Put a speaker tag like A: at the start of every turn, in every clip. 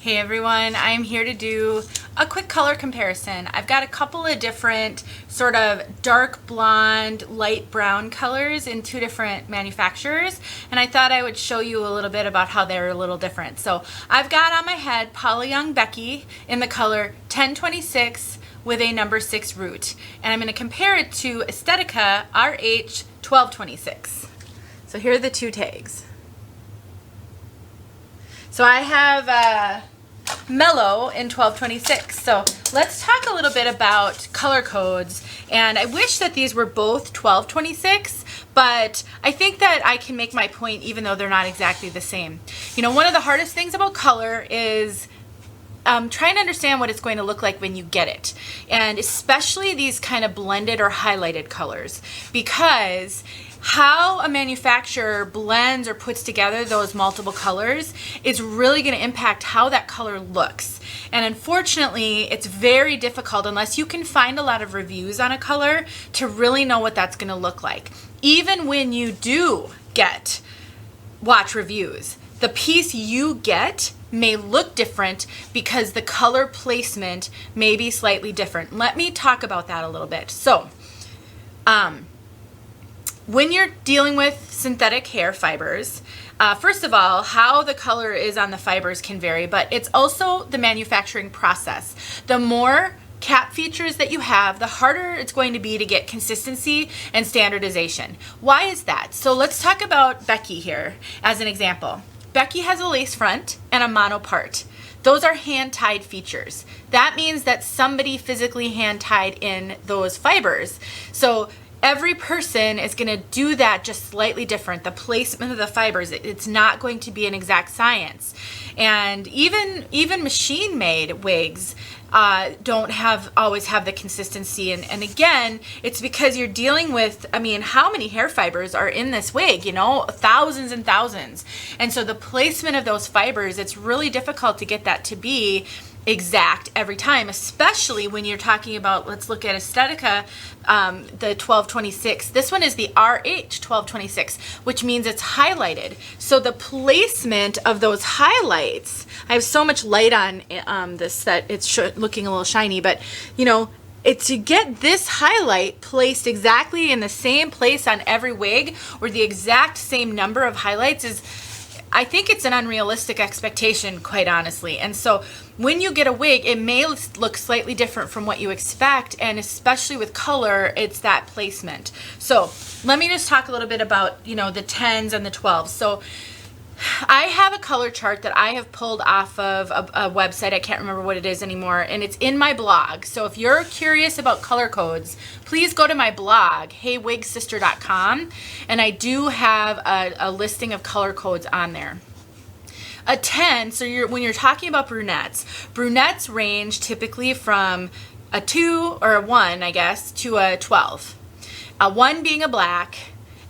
A: Hey everyone, I'm here to do a quick color comparison. I've got a couple of different sort of dark blonde, light brown colors in two different manufacturers, and I thought I would show you a little bit about how they're a little different. So I've got on my head Paula Becky in the color 1026 with a number 6 root, and I'm going to compare it to Estetica RH1226. So here are the two tags. So I have Mellow in 1226. So let's talk a little bit about color codes. And I wish that these were both 1226, but I think that I can make my point even though they're not exactly the same. You know, one of the hardest things about color is trying to understand what it's going to look like when you get it. And especially these kind of blended or highlighted colors, because how a manufacturer blends or puts together those multiple colors is really going to impact how that color looks. And unfortunately, it's very difficult unless you can find a lot of reviews on a color to really know what that's going to look like. Even when you do watch reviews, the piece you get may look different because the color placement may be slightly different. Let me talk about that a little bit. So, when you're dealing with synthetic hair fibers, first of all, how the color is on the fibers can vary, but it's also the manufacturing process. The more cap features that you have, the harder it's going to be to get consistency and standardization. Why is that? So let's talk about Becky here as an example. Becky has a lace front and a mono part. Those are hand-tied features. That means that somebody physically hand-tied in those fibers. So every person is going to do that just slightly different. The placement of the fibers, it's not going to be an exact science. And even machine-made wigs don't always have the consistency. And again, it's because you're dealing with, I mean, how many hair fibers are in this wig? You know, thousands and thousands. And so the placement of those fibers, it's really difficult to get that to be exact every time, especially when you're talking about, let's look at Estetica, the 1226. This one is the RH1226, which means it's highlighted. So the placement of those highlights, I have so much light on this that it's looking a little shiny, but you know, it's to get this highlight placed exactly in the same place on every wig, or the exact same number of highlights is, I think it's an unrealistic expectation, quite honestly. And so when you get a wig, it may look slightly different from what you expect, and especially with color, it's that placement. So let me just talk a little bit about, you know, the 10s and the 12s. So I have a color chart that I have pulled off of a website. I can't remember what it is anymore, and it's in my blog. So if you're curious about color codes, please go to my blog, heywigsister.com, and I do have a listing of color codes on there. A 10, so when you're talking about brunettes range typically from a 2 or a 1, I guess, to a 12. A 1 being a black,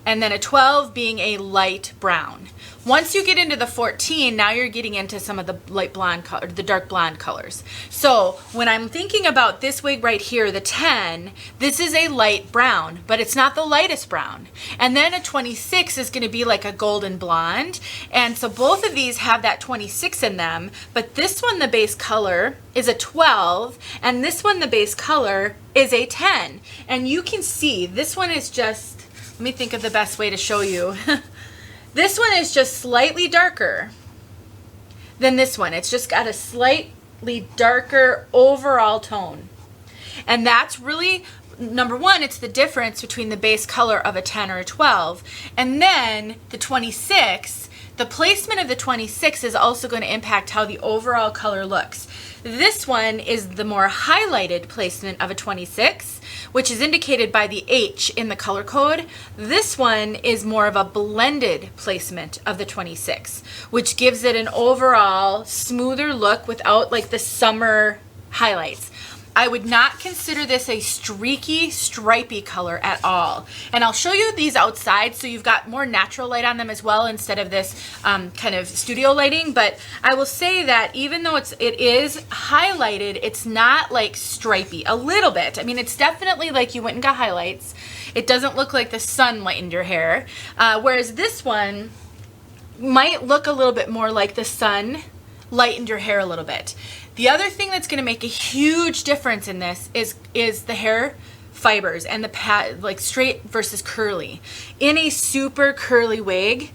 A: and then a 12 being a light brown. Once you get into the 14, now you're getting into some of the light blonde color, the dark blonde colors. So when I'm thinking about this wig right here, the 10, this is a light brown, but it's not the lightest brown. And then a 26 is going to be like a golden blonde. And so both of these have that 26 in them, but this one, the base color, is a 12, and this one, the base color, is a 10. And you can see this one is just, let me think of the best way to show you. This one is just slightly darker than this one. It's just got a slightly darker overall tone. And that's really, number one, it's the difference between the base color of a 10 or a 12. And then the 26, the placement of the 26 is also going to impact how the overall color looks. This one is the more highlighted placement of a 26, which is indicated by the H in the color code. This one is more of a blended placement of the 26, which gives it an overall smoother look without like the summer highlights. I would not consider this a streaky, stripy color at all. And I'll show you these outside so you've got more natural light on them as well instead of this kind of studio lighting. But I will say that even though it is highlighted, it's not like stripy. A little bit. I mean, it's definitely like you went and got highlights. It doesn't look like the sun lightened your hair. Whereas this one might look a little bit more like the sun lightened your hair a little bit. The other thing that's going to make a huge difference in this is the hair fibers and the like straight versus curly. In a super curly wig,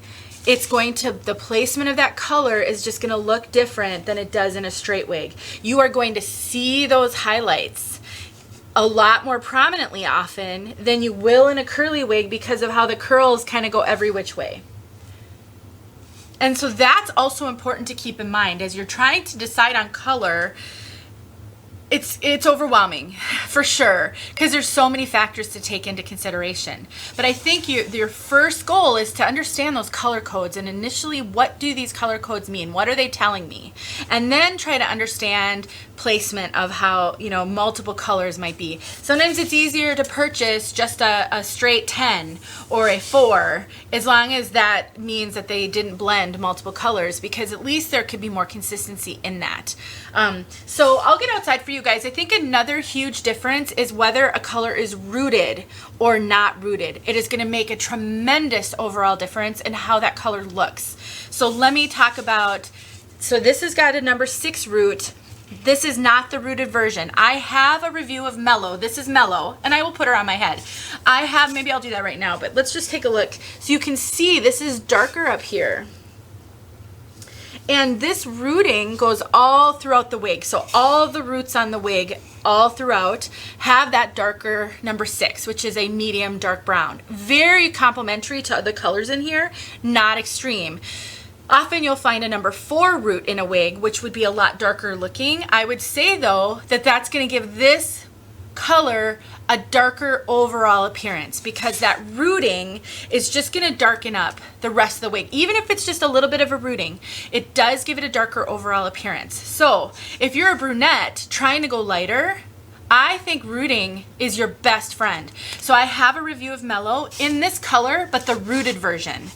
A: it's going to, the placement of that color is just going to look different than it does in a straight wig. You are going to see those highlights a lot more prominently often than you will in a curly wig because of how the curls kind of go every which way. And so that's also important to keep in mind as you're trying to decide on color. It's overwhelming for sure because there's so many factors to take into consideration. But I think your first goal is to understand those color codes and initially what do these color codes mean? What are they telling me? And then try to understand placement of how, you know, multiple colors might be. Sometimes it's easier to purchase just a straight 10 or a 4 as long as that means that they didn't blend multiple colors, because at least there could be more consistency in that. So I'll get outside for you guys. I think another huge difference is whether a color is rooted or not rooted. It is going to make a tremendous overall difference in how that color looks. So let me talk about, so this has got a number 6 root. This is not the rooted version. I have a review of Mellow. This is Mellow, and I will put her on my head. I have, maybe I'll do that right now, but let's just take a look. So you can see this is darker up here. And this rooting goes all throughout the wig. So all of the roots on the wig, all throughout, have that darker number 6, which is a medium dark brown. Very complementary to other colors in here, not extreme. Often you'll find a number 4 root in a wig, which would be a lot darker looking. I would say though that that's going to give this color a darker overall appearance because that rooting is just going to darken up the rest of the wig. Even if it's just a little bit of a rooting, it does give it a darker overall appearance. So if you're a brunette trying to go lighter, I think rooting is your best friend. So I have a review of Mellow in this color, but the rooted version.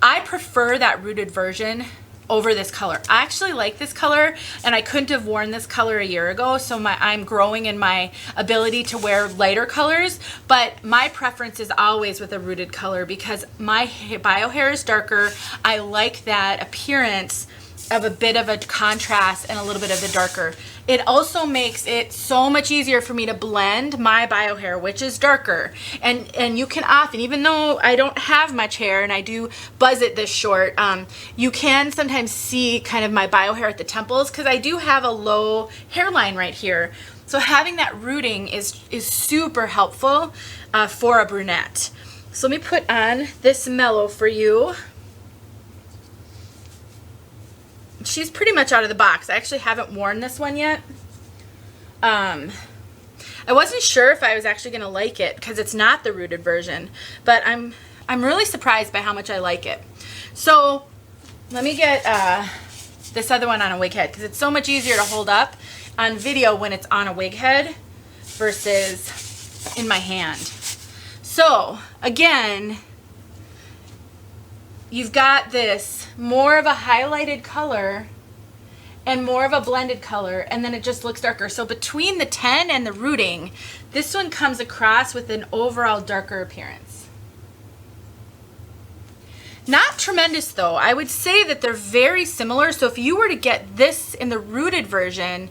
A: I prefer that rooted version over this color. I actually like this color, and I couldn't have worn this color a year ago, so I'm growing in my ability to wear lighter colors, but my preference is always with a rooted color because my bio hair is darker. I like that appearance of a bit of a contrast and a little bit of the darker. It also makes it so much easier for me to blend my bio hair, which is darker. And you can often, even though I don't have much hair and I do buzz it this short, you can sometimes see kind of my bio hair at the temples because I do have a low hairline right here. So having that rooting is super helpful for a brunette. So let me put on this Mellow for you. She's pretty much out of the box. I actually haven't worn this one yet. I wasn't sure if I was actually going to like it because it's not the rooted version, but I'm really surprised by how much I like it. So let me get this other one on a wig head because it's so much easier to hold up on video when it's on a wig head versus in my hand. So again, you've got this more of a highlighted color and more of a blended color, and then it just looks darker. So between the 10 and the rooting, this one comes across with an overall darker appearance. Not tremendous though. I would say that they're very similar. So if you were to get this in the rooted version,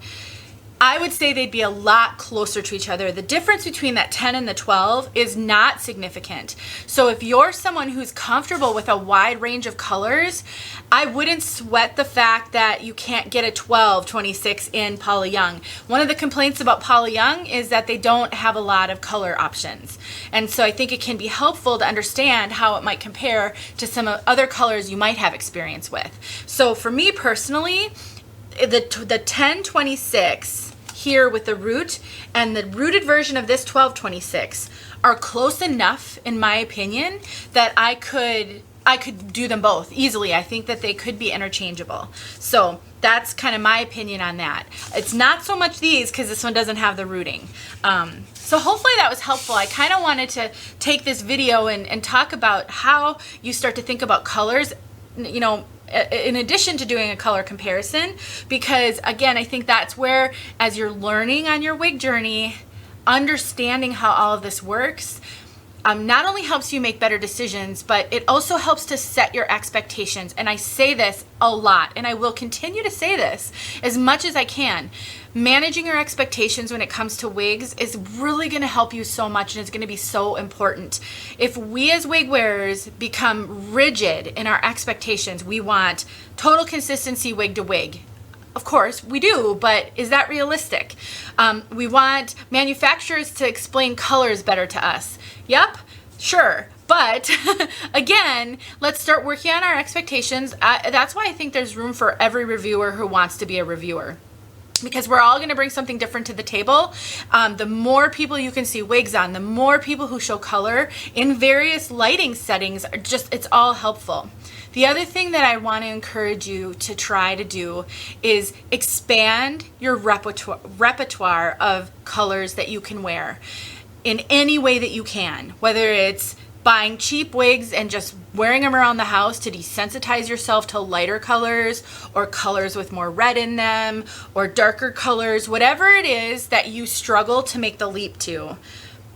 A: I would say they'd be a lot closer to each other. The difference between that 10 and the 12 is not significant. So if you're someone who's comfortable with a wide range of colors, I wouldn't sweat the fact that you can't get a 12, 26 in Paula Young. One of the complaints about Paula Young is that they don't have a lot of color options. And so I think it can be helpful to understand how it might compare to some other colors you might have experience with. So for me personally, the 1026 here with the root and the rooted version of this 1226 are close enough in my opinion that I could do them both easily. I think that they could be interchangeable. So that's kind of my opinion on that. It's not so much these because this one doesn't have the rooting. So hopefully that was helpful. I kind of wanted to take this video and talk about how you start to think about colors, you know, in addition to doing a color comparison, because again, I think that's where, as you're learning on your wig journey, understanding how all of this works, not only helps you make better decisions, but it also helps to set your expectations. And I say this a lot, and I will continue to say this as much as I can. Managing your expectations when it comes to wigs is really going to help you so much, and it's going to be so important. If we as wig wearers become rigid in our expectations, we want total consistency wig to wig. Of course we do, but is that realistic? We want manufacturers to explain colors better to us. Yep, sure. But again, let's start working on our expectations. That's why I think there's room for every reviewer who wants to be a reviewer, because we're all going to bring something different to the table. The more people you can see wigs on, the more people who show color in various lighting settings, it's all helpful. The other thing that I want to encourage you to try to do is expand your repertoire of colors that you can wear in any way that you can, whether it's buying cheap wigs and just wearing them around the house to desensitize yourself to lighter colors, or colors with more red in them, or darker colors, whatever it is that you struggle to make the leap to.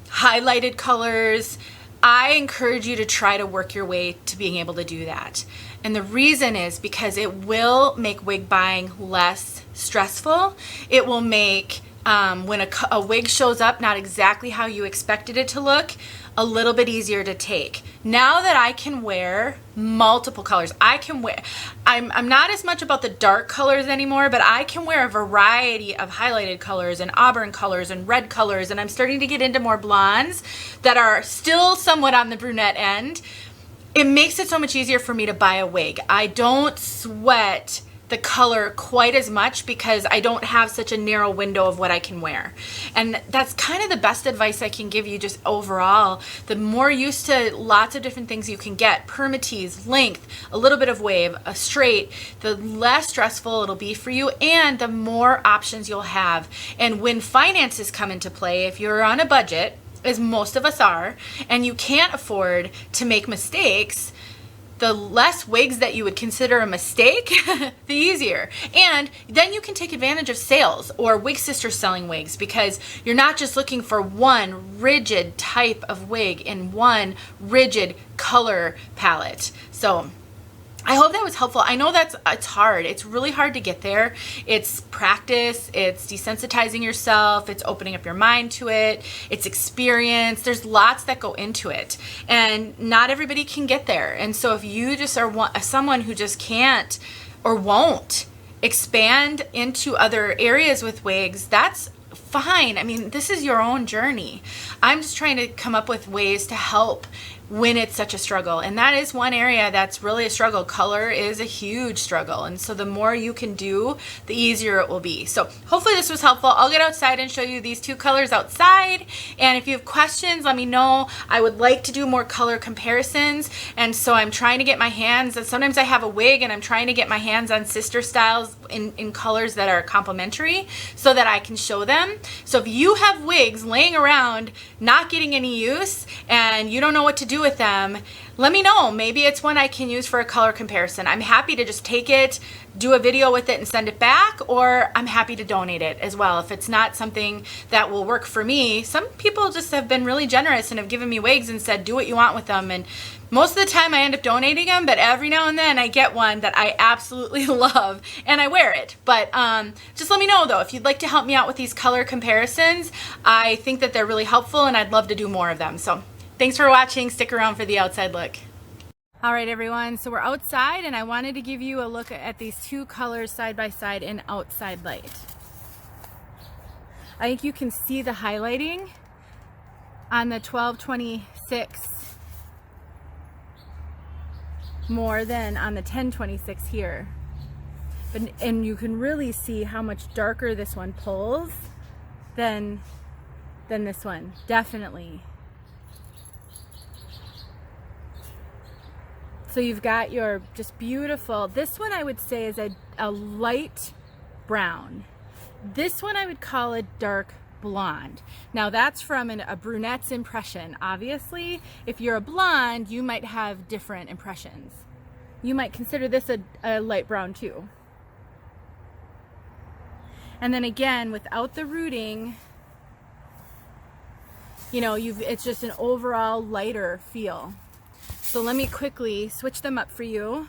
A: Highlighted colors. I encourage you to try to work your way to being able to do that. And the reason is because it will make wig buying less stressful. It will make when a wig shows up not exactly how you expected it to look, a little bit easier to take. Now that I can wear multiple colors, I'm not as much about the dark colors anymore, but I can wear a variety of highlighted colors and auburn colors and red colors, and I'm starting to get into more blondes that are still somewhat on the brunette end. It makes it so much easier for me to buy a wig. I don't sweat the color quite as much because I don't have such a narrow window of what I can wear. And that's kind of the best advice I can give you just overall. The more used to lots of different things you can get, permatease, length, a little bit of wave, a straight, the less stressful it'll be for you and the more options you'll have. And when finances come into play, if you're on a budget, as most of us are, and you can't afford to make mistakes, the less wigs that you would consider a mistake, the easier. And then you can take advantage of sales or wig sister selling wigs, because you're not just looking for one rigid type of wig in one rigid color palette. So I hope that was helpful. I know it's hard. It's really hard to get there. It's practice. It's desensitizing yourself. It's opening up your mind to it. It's experience. There's lots that go into it, and not everybody can get there. And so if you just are someone who just can't or won't expand into other areas with wigs, that's fine. I mean, this is your own journey. I'm just trying to come up with ways to help when it's such a struggle. And that is one area that's really a struggle. Color is a huge struggle. And so the more you can do, the easier it will be. So hopefully this was helpful. I'll get outside and show you these two colors outside. And if you have questions, let me know. I would like to do more color comparisons. And so I'm trying to get my hands, and sometimes I have a wig and I'm trying to get my hands on sister styles in colors that are complementary so that I can show them. So if you have wigs laying around not getting any use and you don't know what to do with them, let me know. Maybe it's one I can use for a color comparison. I'm happy to just take it, do a video with it and send it back, or I'm happy to donate it as well if it's not something that will work for me. Some people just have been really generous and have given me wigs and said do what you want with them, and most of the time I end up donating them, but every now and then I get one that I absolutely love and I wear it. But just let me know though if you'd like to help me out with these color comparisons. I think that they're really helpful and I'd love to do more of them. So thanks for watching. Stick around for the outside look. All right, everyone, so we're outside and I wanted to give you a look at these two colors side by side in outside light. I think you can see the highlighting on the 1226 more than on the 1026 here. And you can really see how much darker this one pulls than this one, definitely. So you've got your just beautiful, this one I would say is a light brown. This one I would call a dark blonde. Now that's from a brunette's impression. Obviously, if you're a blonde, you might have different impressions. You might consider this a light brown too. And then again, without the rooting, you know, it's just an overall lighter feel. So let me quickly switch them up for you,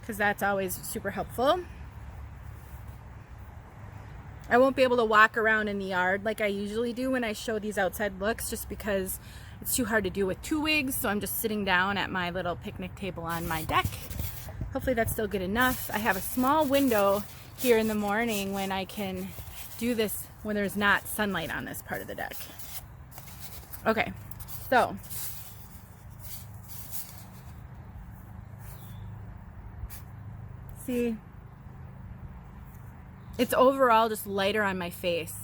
A: because that's always super helpful. I won't be able to walk around in the yard like I usually do when I show these outside looks, just because it's too hard to do with 2 wigs. So I'm just sitting down at my little picnic table on my deck. Hopefully that's still good enough. I have a small window here in the morning when I can do this when there's not sunlight on this part of the deck. Okay, so see, it's overall just lighter on my face.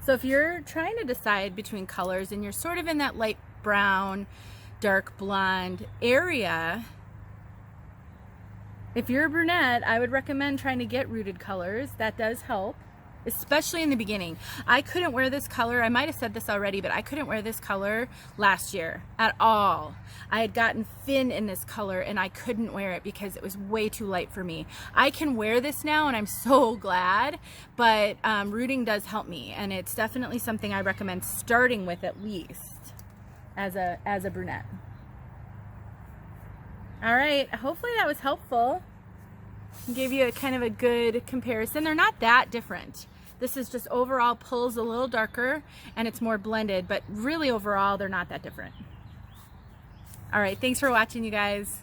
A: So if you're trying to decide between colors and you're sort of in that light brown, dark blonde area, if you're a brunette, I would recommend trying to get rooted colors. That does help, especially in the beginning. I couldn't wear this color. I might have said this already, but I couldn't wear this color last year at all. I had gotten thin in this color and I couldn't wear it because it was way too light for me. I can wear this now and I'm so glad, but rooting does help me, and it's definitely something I recommend starting with, at least as a brunette. All right, hopefully that was helpful. Give you a kind of a good comparison. They're not that different. This is just overall pulls a little darker and it's more blended, but really overall they're not that different. All right, thanks for watching, you guys.